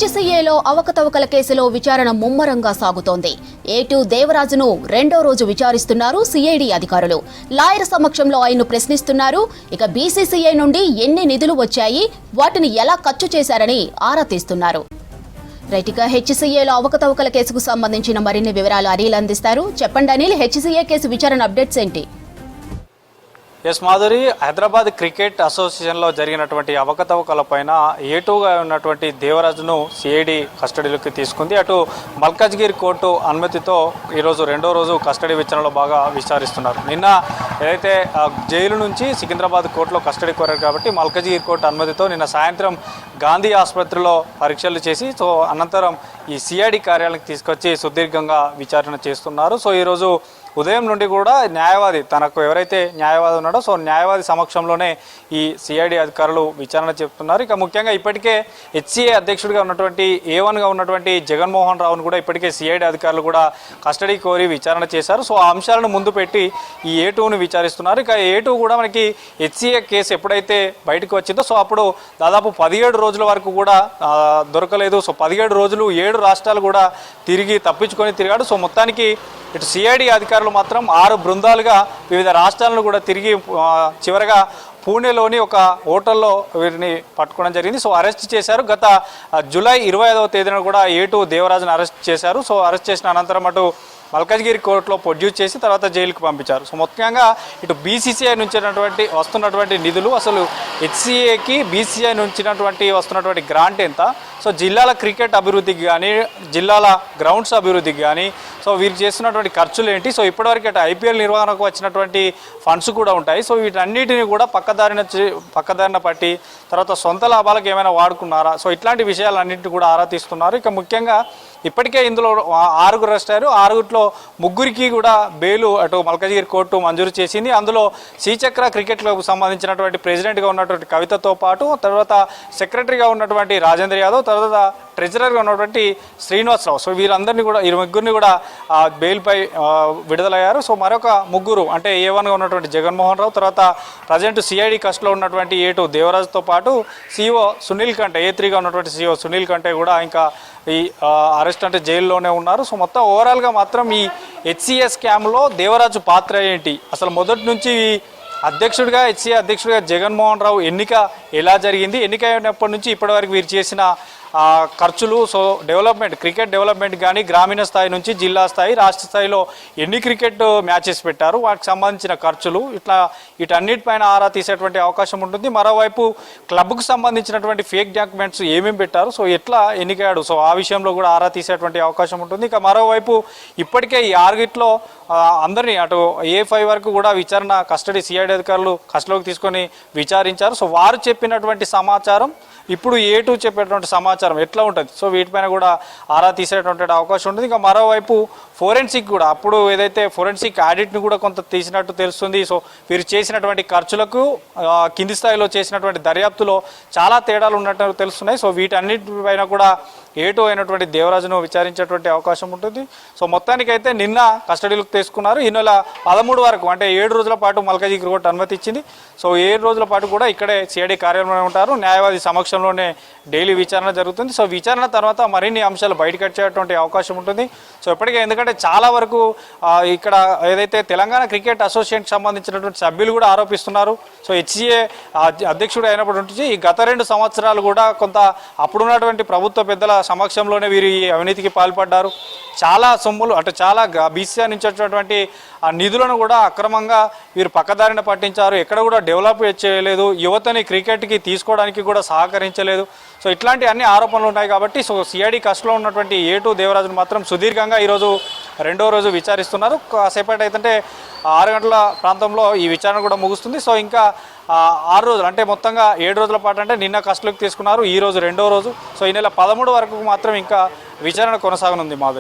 హెచ్సీఏలో అవకతవకల కేసులో విచారణ ముమ్మరంగా సాగుతోంది. A2 దేవరాజును రెండో రోజు విచారిస్తున్నారు సిఐడి అధికారులు. లాయర్ సమక్షంలో ఆయన్ను ప్రశ్నిస్తున్నారు. ఇక బీసీసీఐ నుండి ఎన్ని నిధులు వచ్చాయి, వాటిని ఎలా ఖర్చు చేశారని ఆరా తీస్తున్నారు. రైట్గా హెచ్సీఏలో అవకతవకల కేసుకు సంబంధించిన మరిన్ని వివరాలు అనిల్ అందిస్తారు. చెప్పండి అనిల్, హెచ్సీఏ కేసు విచారణ అప్డేట్స్ ఏంటి? ఎస్ మాధురి, హైదరాబాద్ క్రికెట్ అసోసియేషన్లో జరిగినటువంటి అవకతవకలపైన A2గా ఉన్నటువంటి దేవరాజును సిఐడి కస్టడీలోకి తీసుకుంది. అటు మల్కాజ్గిరి కోర్టు అనుమతితో ఈరోజు రెండో రోజు కస్టడీ విచారణలో బాగా విచారిస్తున్నారు. నిన్న ఏదైతే జైలు నుంచి సికింద్రాబాద్ కోర్టులో కస్టడీ కోరారు కాబట్టి మల్కాజ్గిరి కోర్టు అనుమతితో నిన్న సాయంత్రం గాంధీ ఆసుపత్రిలో పరీక్షలు చేసి అనంతరం ఈ సిఐడి కార్యాలయానికి తీసుకొచ్చి సుదీర్ఘంగా విచారణ చేస్తున్నారు. ఈరోజు ఉదయం నుండి కూడా న్యాయవాది, తనకు ఎవరైతే న్యాయవాది ఉన్నాడో న్యాయవాది సమక్షంలోనే ఈ సిఐడి అధికారులు విచారణ చెప్తున్నారు. ఇక ముఖ్యంగా ఇప్పటికే హెచ్సీఏ అధ్యక్షుడిగా ఉన్నటువంటి A1గా ఉన్నటువంటి జగన్మోహన్ రావును కూడా ఇప్పటికే సిఐడి అధికారులు కూడా కస్టడీ కోరి విచారణ చేశారు. ఆ అంశాలను ముందు పెట్టి ఈ A2ను విచారిస్తున్నారు. ఇక A2 కూడా మనకి హెచ్సీఏ కేసు ఎప్పుడైతే బయటకు వచ్చిందో అప్పుడు దాదాపు 17 రోజుల వరకు కూడా దొరకలేదు. 17 రోజులు 7 రాష్ట్రాలు కూడా తప్పించుకొని తిరిగాడు. మొత్తానికి ఇటు సిఐడి అధికారులు మాత్రం 6 బృందాలుగా వివిధ రాష్ట్రాలను కూడా తిరిగి చివరగా పూణేలోని ఒక హోటల్లో వీరిని పట్టుకోవడం జరిగింది. అరెస్ట్ చేశారు. గత జూలై 25వ తేదీన కూడా A2 దేవరాజును అరెస్ట్ చేశారు. అరెస్ట్ చేసిన అనంతరం అటు మల్కాజ్గిరి కోర్టులో ప్రొడ్యూస్ చేసి తర్వాత జైలుకు పంపించారు. ముఖ్యంగా ఇటు బీసీసీఐ నుంచి వస్తున్నటువంటి నిధులు, అసలు హెచ్సీఏకి బీసీఐ నుంచి వస్తున్నటువంటి గ్రాంట్ ఎంత, జిల్లాల క్రికెట్ అభివృద్ధికి కానీ జిల్లాల గ్రౌండ్స్ అభివృద్ధికి కానీ వీరు చేస్తున్నటువంటి ఖర్చులు ఏంటి, ఇప్పటివరకు అటు ఐపీఎల్ నిర్వహణకు వచ్చినటువంటి ఫండ్స్ కూడా ఉంటాయి. వీటన్నిటిని కూడా పక్కదారిన పట్టి తర్వాత సొంత లాభాలకు ఏమైనా వాడుకున్నారా, ఇట్లాంటి విషయాలన్నింటినీ కూడా ఆరా తీస్తున్నారు. ఇక ముఖ్యంగా ఇప్పటికే ఇందులో 6 అరెస్ట్ అయ్యారు. 6 ముగ్గురికి కూడా బెయిలు అటు మల్కాజ్గిరి కోర్టు మంజూరు చేసింది. అందులో శ్రీచక్ర క్రికెట్ క్లబ్కు సంబంధించినటువంటి ప్రెసిడెంట్గా ఉన్నటువంటి కవితతో పాటు తర్వాత సెక్రటరీగా ఉన్నటువంటి రాజేంద్ర యాదవ్, తర్వాత ట్రెజరర్గా ఉన్నటువంటి శ్రీనివాసరావు, వీరందరినీ కూడా ఈ ముగ్గురిని కూడా బెయిల్పై విడుదలయ్యారు. మరొక ముగ్గురు అంటే A1గా ఉన్నటువంటి జగన్మోహన్ రావు, తర్వాత ప్రజెంట్ సిఐడి కస్టడీలో ఉన్నటువంటి A2 దేవరాజుతో పాటు CEO సునీల్ కంటే, A3గా ఉన్నటువంటి CEO సునీల్ కంటే కూడా ఇంకా ఈ అరెస్ట్ అంటే జైల్లోనే ఉన్నారు. మొత్తం ఓవరాల్గా మాత్రం ఈ హెచ్సీఏ స్కామ్లో దేవరాజు పాత్ర ఏంటి, అసలు మొదటి నుంచి అధ్యక్షుడిగా హెచ్సీఏ అధ్యక్షుడిగా జగన్మోహన్ రావు ఎన్నిక ఎలా జరిగింది, ఎన్నిక అయినప్పటి నుంచి ఇప్పటివరకు వీరు చేసిన ఖర్చులు, డెవలప్మెంట్, క్రికెట్ డెవలప్మెంట్ కానీ గ్రామీణ స్థాయి నుంచి జిల్లా స్థాయి రాష్ట్ర స్థాయిలో ఎన్ని క్రికెట్ మ్యాచెస్ పెట్టారు, వాటికి సంబంధించిన ఖర్చులు, వీటన్నిటిపైన ఆరా తీసేటువంటి అవకాశం ఉంటుంది. మరోవైపు క్లబ్కు సంబంధించినటువంటి ఫేక్ డాక్యుమెంట్స్ ఏమేమి పెట్టారు, ఎట్లా ఎన్నికయ్యాడు, ఆ విషయంలో కూడా ఆరా తీసేటువంటి అవకాశం ఉంటుంది. ఇక మరోవైపు ఇప్పటికే ఈ 6 అందరినీ అటు A5 వరకు కూడా విచారణ కస్టడీ సిఐడి అధికారులు కస్టడీలోకి తీసుకొని విచారించారు. వారు చెప్పినటువంటి సమాచారం, ఇప్పుడు A2 చెప్పేటువంటి సమాచారం ఎట్లా ఉంటుంది, వీటిపైన కూడా ఆరా తీసేటువంటి అవకాశం ఉంటుంది. ఇంకా మరోవైపు ఫోరెన్సిక్ కూడా, అప్పుడు ఏదైతే ఫోరెన్సిక్ ఆడిట్ని కూడా కొంత తీసినట్టు తెలుస్తుంది. వీరు చేసినటువంటి ఖర్చులకు కింది స్థాయిలో చేసినటువంటి దర్యాప్తులో చాలా తేడాలు ఉన్నట్టు తెలుస్తున్నాయి. వీటన్నిటిపైన కూడా A2 అయినటువంటి దేవరాజును విచారించేటువంటి అవకాశం ఉంటుంది. మొత్తానికైతే నిన్న కస్టడీలోకి తీసుకున్నారు. ఈ నెల 13 వరకు అంటే 7 రోజుల పాటు మల్కాజ్గిరి కోర్టు అనుమతి ఇచ్చింది. 7 రోజుల పాటు కూడా ఇక్కడే సిఐడి కార్యాలయంలో ఉంటారు. న్యాయవాది సమక్షంలోనే డైలీ విచారణ జరుగుతుంది. విచారణ తర్వాత మరిన్ని అంశాలు బయటకు వచ్చేటువంటి అవకాశం ఉంటుంది. ఇప్పటికే ఎందుకంటే చాలా వరకు ఇక్కడ ఏదైతే తెలంగాణ క్రికెట్ అసోసియేషన్కి సంబంధించినటువంటి సభ్యులు కూడా ఆరోపిస్తున్నారు. హెచ్సీఏ అధ్యక్షుడు అయినప్పటి నుంచి ఈ గత 2 సంవత్సరాలు కూడా కొంత అప్పుడున్నటువంటి ప్రభుత్వ పెద్దల సమక్షంలోనే వీరు ఈ అవినీతికి పాల్పడ్డారు. చాలా సొమ్ములు అంటే చాలా బీసీఐ నుంచి వచ్చేటువంటి ఆ నిధులను కూడా అక్రమంగా వీరు పక్కదారిన పట్టించారు. ఎక్కడ కూడా డెవలప్ చేయలేదు, యువతని క్రికెట్కి తీసుకోవడానికి కూడా సహకరించలేదు. ఇట్లాంటి అన్ని ఆరోపణలు ఉన్నాయి కాబట్టి సిఐడి కస్టడీలో ఉన్నటువంటి A2 దేవరాజును మాత్రం సుదీర్ఘంగా ఈరోజు రెండో రోజు విచారిస్తున్నారు. కాసేపటి అయితే 6 గంటల ప్రాంతంలో ఈ విచారణ కూడా ముగుస్తుంది. ఇంకా 6 రోజులు అంటే మొత్తంగా 7 రోజుల పాటు అంటే నిన్న కస్టడీలోకి తీసుకున్నారు, ఈ రోజు రెండో రోజు. ఈ నెల 13 వరకు మాత్రం ఇంకా విచారణ కొనసాగనుంది మాధురి.